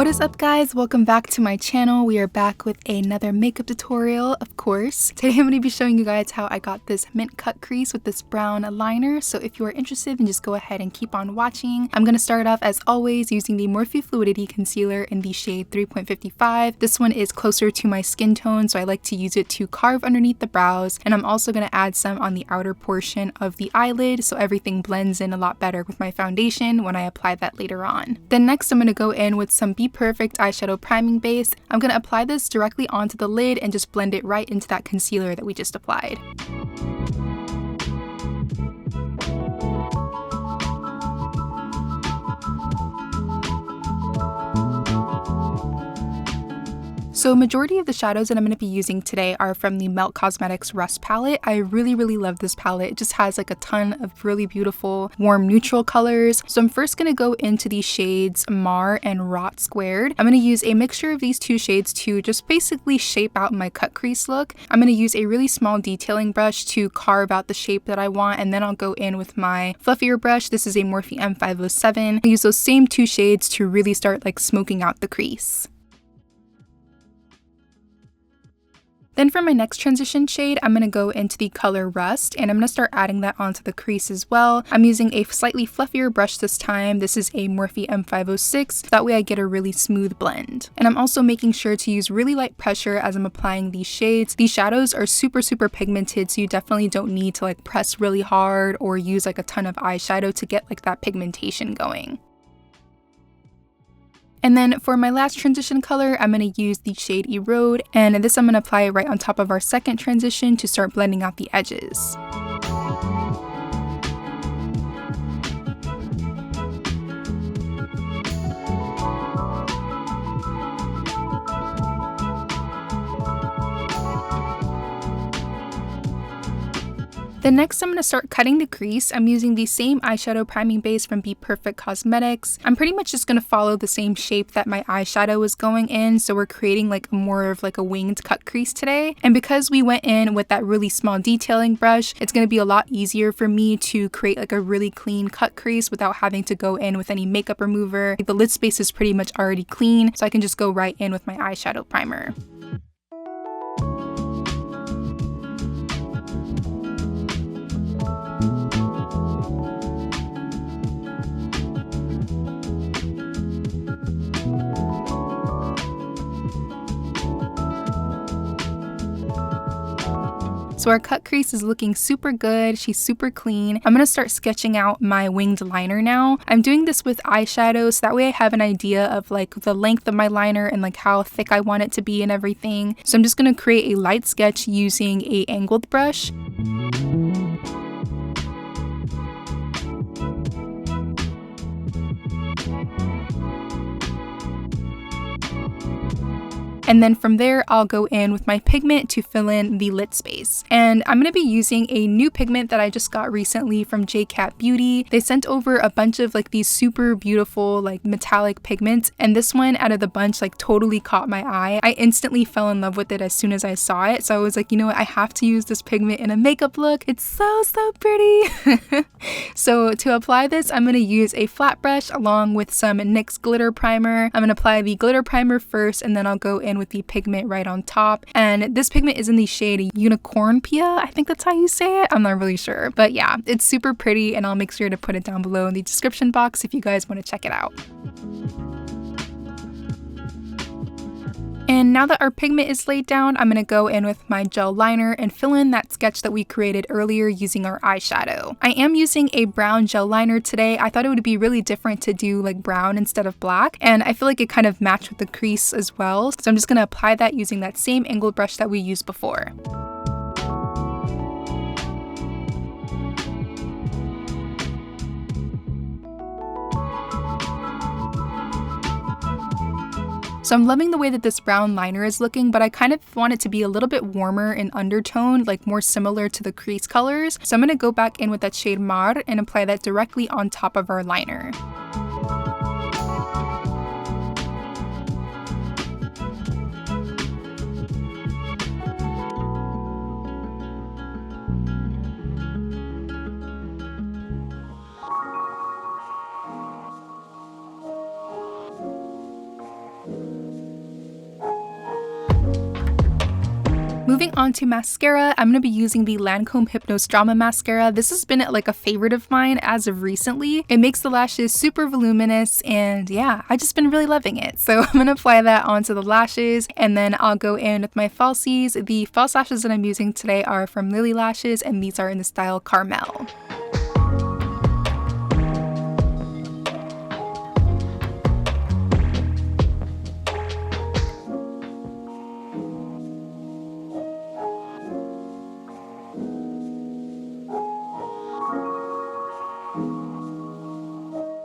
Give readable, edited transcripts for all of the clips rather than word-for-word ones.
What is up guys? Welcome back to my channel. We are back with another makeup tutorial, of course. Today I'm going to be showing you guys how I got this mint cut crease with this brown liner. So if you are interested, then just go ahead and keep on watching. I'm going to start off as always using the Morphe Fluidity concealer in the shade 3.55. This one is closer to my skin tone, so I like to use it to carve underneath the brows. And I'm also going to add some on the outer portion of the eyelid so everything blends in a lot better with my foundation when I apply that later on. Then next I'm going to go in with some Bperfect eyeshadow priming base. I'm going to apply this directly onto the lid and just blend it right into that concealer that we just applied. So majority of the shadows that I'm going to be using today are from the Melt Cosmetics Rust palette. I really love this palette. It just has like a ton of really beautiful warm neutral colors. So I'm first going to go into these shades Mar and Rot Squared. I'm going to use a mixture of these two shades to just basically shape out my cut crease look. I'm going to use a really small detailing brush to carve out the shape that I want, and then I'll go in with my fluffier brush. This is a Morphe M507. I use those same two shades to really start like smoking out the crease. Then for my next transition shade, I'm going to go into the color Rust, and I'm going to start adding that onto the crease as well. I'm using a slightly fluffier brush this time. This is a Morphe M506, so that way I get a really smooth blend. And I'm also making sure to use really light pressure as I'm applying these shades. These shadows are super pigmented, so you definitely don't need to like press really hard or use like a ton of eyeshadow to get like that pigmentation going. And then for my last transition color, I'm going to use the shade Erode, and this I'm going to apply it right on top of our second transition to start blending out the edges. Then next I'm going to start cutting the crease. I'm using the same eyeshadow priming base from Bperfect Cosmetics. I'm pretty much just going to follow the same shape that my eyeshadow was going in, so we're creating like more of like a winged cut crease today. And because we went in with that really small detailing brush, it's going to be a lot easier for me to create like a really clean cut crease without having to go in with any makeup remover. The lid space is pretty much already clean, so I can just go right in with my eyeshadow primer. So our cut crease is looking super good. She's super clean. I'm going to start sketching out my winged liner now. I'm doing this with eyeshadow, so that way I have an idea of like the length of my liner and like how thick I want it to be and everything. So I'm just going to create a light sketch using a angled brush. And then from there, I'll go in with my pigment to fill in the lid space. And I'm going to be using a new pigment that I just got recently from JCat Beauty. They sent over a bunch of like these super beautiful like metallic pigments, and this one out of the bunch like totally caught my eye. I instantly fell in love with it as soon as I saw it. So I was like, you know what, I have to use this pigment in a makeup look. It's so pretty. So to apply this, I'm going to use a flat brush along with some NYX Glitter Primer. I'm going to apply the glitter primer first, and then I'll go in with the pigment right on top. And this pigment is in the shade Unicornpia. I think that's how you say it. I'm not really sure. But yeah, it's super pretty, and I'll make sure to put it down below in the description box if you guys want to check it out. And now that our pigment is laid down, I'm going to go in with my gel liner and fill in that sketch that we created earlier using our eyeshadow. I am using a brown gel liner today. I thought it would be really different to do like brown instead of black, and I feel like it kind of matched with the crease as well. So I'm just going to apply that using that same angled brush that we used before. So I'm loving the way that this brown liner is looking, but I kind of want it to be a little bit warmer in undertone, like more similar to the crease colors. So I'm going to go back in with that shade Mar and apply that directly on top of our liner. Moving on to mascara, I'm going to be using the Lancôme Hypnose Drama Mascara. This has been like a favorite of mine as of recently. It makes the lashes super voluminous and yeah, I've just been really loving it. So I'm going to apply that onto the lashes and then I'll go in with my falsies. The false lashes that I'm using today are from Lilly Lashes and these are in the style Carmel.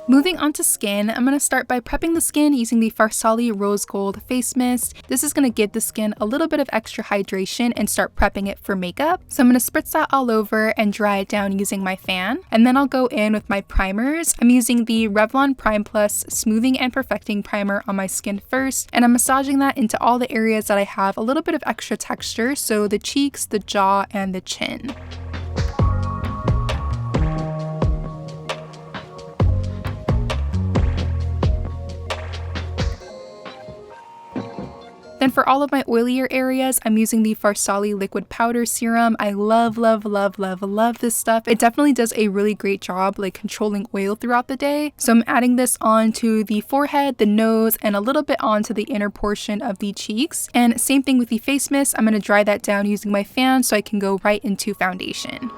Moving on to skin, I'm going to start by prepping the skin using the Farsali Rose Gold Face Mist. This is going to give the skin a little bit of extra hydration and start prepping it for makeup. So I'm going to spritz that all over and dry it down using my fan. And then I'll go in with my primers. I'm using the Revlon Prime Plus Smoothing and Perfecting Primer on my skin first. And I'm massaging that into all the areas that I have a little bit of extra texture. So the cheeks, the jaw, and the chin. Then for all of my oilier areas, I'm using the Farsali Liquid Powder Serum. I love this stuff. It definitely does a really great job like controlling oil throughout the day. So I'm adding this onto the forehead, the nose, and a little bit onto the inner portion of the cheeks. And same thing with the face mist. I'm going to dry that down using my fan so I can go right into foundation.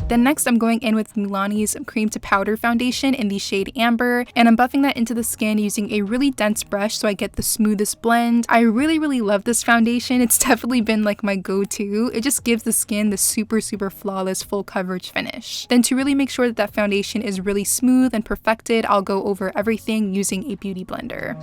Then next I'm going in with Milani's Cream to Powder Foundation in the shade Amber, and I'm buffing that into the skin using a really dense brush so I get the smoothest blend. I really love this foundation. It's definitely been like my go-to. It just gives the skin the super flawless full coverage finish. Then to really make sure that that foundation is really smooth and perfected, I'll go over everything using a beauty blender.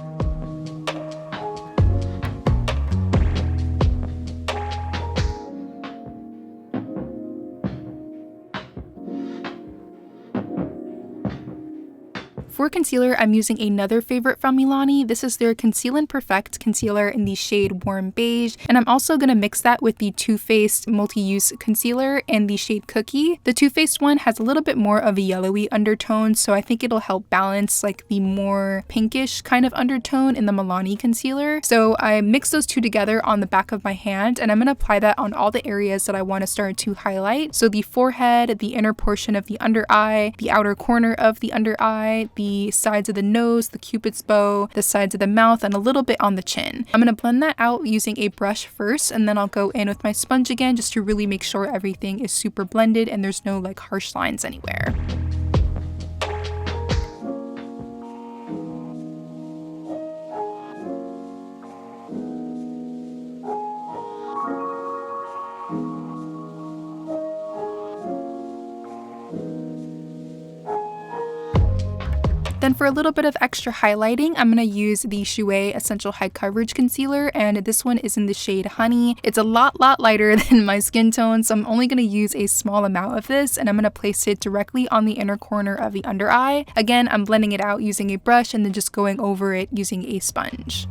For concealer, I'm using another favorite from Milani. This is their Conceal and Perfect concealer in the shade Warm Beige. And I'm also going to mix that with the Too Faced Multi-Use Concealer in the shade Cookie. The Too Faced one has a little bit more of a yellowy undertone, so I think it'll help balance like the more pinkish kind of undertone in the Milani concealer. So I mix those two together on the back of my hand, and I'm going to apply that on all the areas that I want to start to highlight. So the forehead, the inner portion of the under eye, the outer corner of the under eye, the sides of the nose, the cupid's bow, the sides of the mouth, and a little bit on the chin. I'm going to blend that out using a brush first, and then I'll go in with my sponge again just to really make sure everything is super blended and there's no like harsh lines anywhere. Then for a little bit of extra highlighting, I'm going to use the Jouer Essential High Coverage Concealer, and this one is in the shade Honey. It's a lot lighter than my skin tone, so I'm only going to use a small amount of this, and I'm going to place it directly on the inner corner of the under eye. Again, I'm blending it out using a brush and then just going over it using a sponge.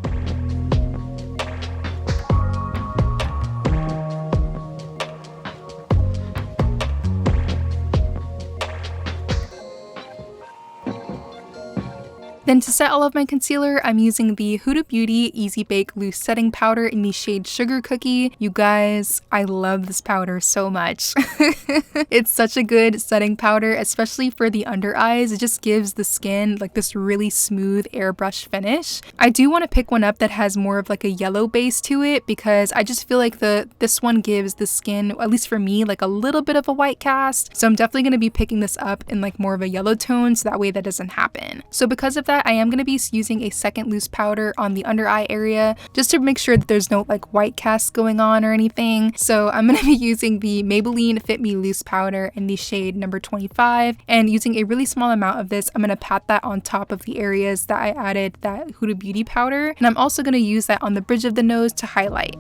Then to set all of my concealer, I'm using the Huda Beauty Easy Bake Loose Setting Powder in the shade Sugar Cookie. You guys, I love this powder so much. It's such a good setting powder, especially for the under eyes. It just gives the skin like this really smooth airbrush finish. I do want to pick one up that has more of like a yellow base to it because I just feel like this one gives the skin, at least for me, like a little bit of a white cast. So I'm definitely going to be picking this up in like more of a yellow tone so that way that doesn't happen. So because of that, I am going to be using a second loose powder on the under eye area just to make sure that there's no like white casts going on or anything. So I'm going to be using the Maybelline Fit Me Loose powder in the shade number 25, and using a really small amount of this, I'm going to pat that on top of the areas that I added that Huda Beauty powder, and I'm also going to use that on the bridge of the nose to highlight.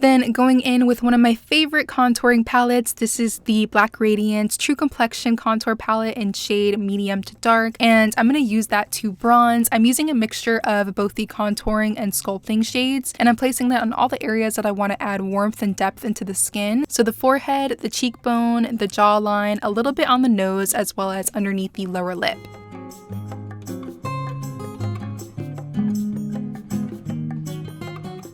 Then going in with one of my favorite contouring palettes, this is the Black Radiance True Complexion Contour Palette in shade medium to dark, and I'm going to use that to bronze. I'm using a mixture of both the contouring and sculpting shades, and I'm placing that on all the areas that I want to add warmth and depth into the skin. So the forehead, the cheekbone, the jawline, a little bit on the nose, as well as underneath the lower lip.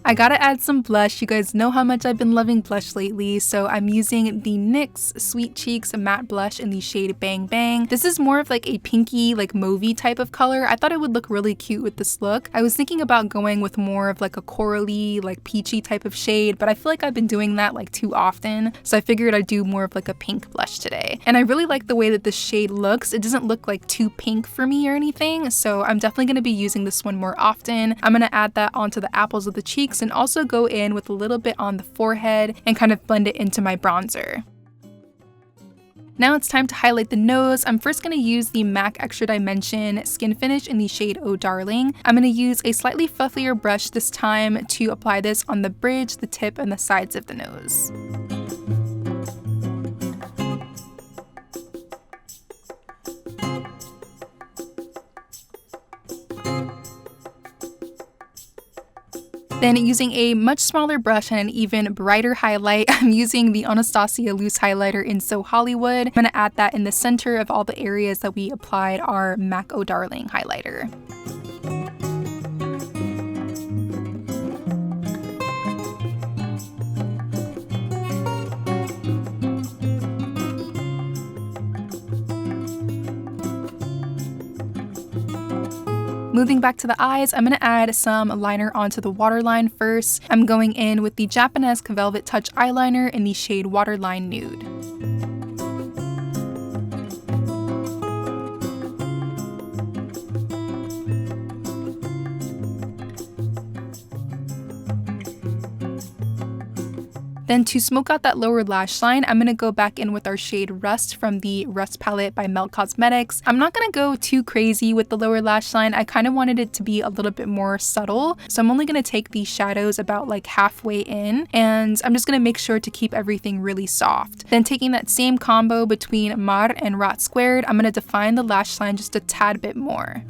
I gotta add some blush. You guys know how much I've been loving blush lately, so I'm using the NYX Sweet Cheeks matte blush in the shade Bang Bang. This is more of like a pinky, like mauvey type of color. I thought it would look really cute with this look. I was thinking about going with more of like a corally, like peachy type of shade, but I feel like I've been doing that like too often, so I figured I'd do more of like a pink blush today. And I really like the way that this shade looks. It doesn't look like too pink for me or anything, so I'm definitely gonna be using this one more often. I'm gonna add that onto the apples of the cheeks and also go in with a little bit on the forehead and kind of blend it into my bronzer. Now it's time to highlight the nose. I'm first going to use the MAC Extra Dimension Skin Finish in the shade Oh Darling. I'm going to use a slightly fluffier brush this time to apply this on the bridge, the tip, and the sides of the nose. Then using a much smaller brush and an even brighter highlight, I'm using the Anastasia Loose Highlighter in So Hollywood. I'm going to add that in the center of all the areas that we applied our MAC Oh Darling highlighter. Moving back to the eyes, I'm going to add some liner onto the waterline first. I'm going in with the Japanesque Velvet Touch eyeliner in the shade Waterline Nude. Then to smoke out that lower lash line, I'm going to go back in with our shade Rust from the Rust palette by Melt Cosmetics. I'm not going to go too crazy with the lower lash line. I kind of wanted it to be a little bit more subtle. So I'm only going to take these shadows about like halfway in, and I'm just going to make sure to keep everything really soft. Then taking that same combo between Mar and Rot Squared, I'm going to define the lash line just a tad bit more.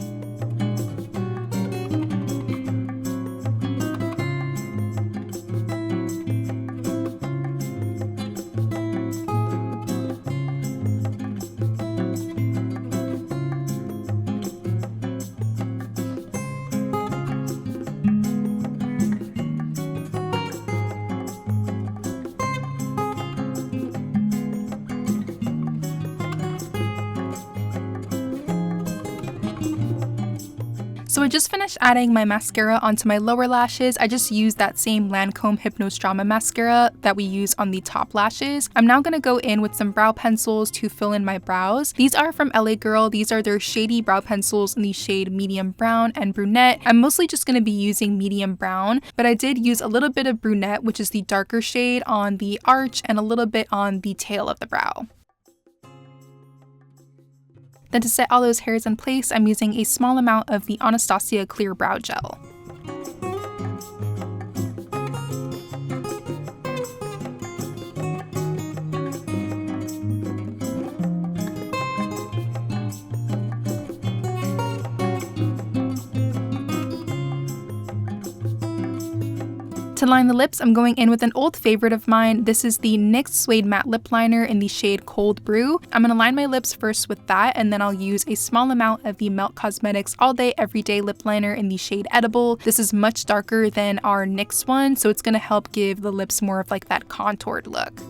So I just finished adding my mascara onto my lower lashes. I just used that same Lancôme Hypnose Drama mascara that we use on the top lashes. I'm now going to go in with some brow pencils to fill in my brows. These are from LA Girl. These are their shady brow pencils in the shade medium brown and brunette. I'm mostly just going to be using medium brown, but I did use a little bit of brunette, which is the darker shade, on the arch and a little bit on the tail of the brow. Then to set all those hairs in place, I'm using a small amount of the Anastasia Clear Brow Gel. To line the lips, I'm going in with an old favorite of mine. This is the NYX Suede Matte Lip Liner in the shade Cold Brew. I'm going to line my lips first with that, and then I'll use a small amount of the Melt Cosmetics All Day Everyday Lip Liner in the shade Edible. This is much darker than our NYX one, so it's going to help give the lips more of like that contoured look.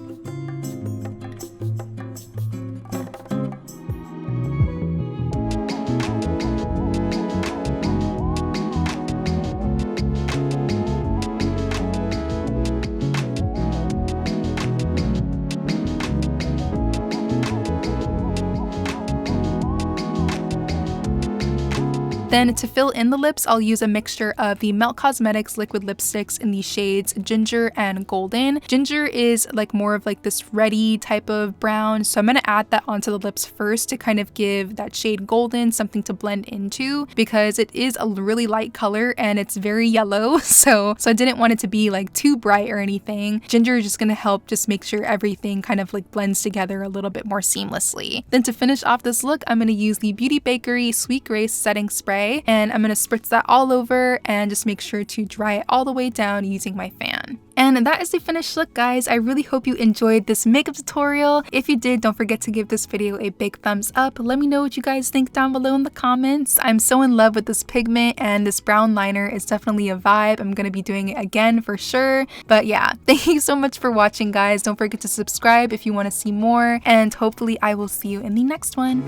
Then to fill in the lips, I'll use a mixture of the Melt Cosmetics liquid lipsticks in the shades Ginger and Golden. Ginger is like more of like this reddy type of brown, so I'm gonna add that onto the lips first to kind of give that shade Golden something to blend into, because it is a really light color and it's very yellow, so I didn't want it to be like too bright or anything. Ginger is just gonna help just make sure everything kind of like blends together a little bit more seamlessly. Then to finish off this look, I'm gonna use the Beauty Bakery Sweet Grace setting spray, and I'm gonna spritz that all over and just make sure to dry it all the way down using my fan. And that is the finished look, guys. I really hope you enjoyed this makeup tutorial. If you did, don't forget to give this video a big thumbs up. Let me know what you guys think down below in the comments. I'm so in love with this pigment, and this brown liner is definitely a vibe. I'm gonna be doing it again for sure. But yeah, thank you so much for watching, guys. Don't forget to subscribe if you want to see more, and hopefully I will see you in the next one.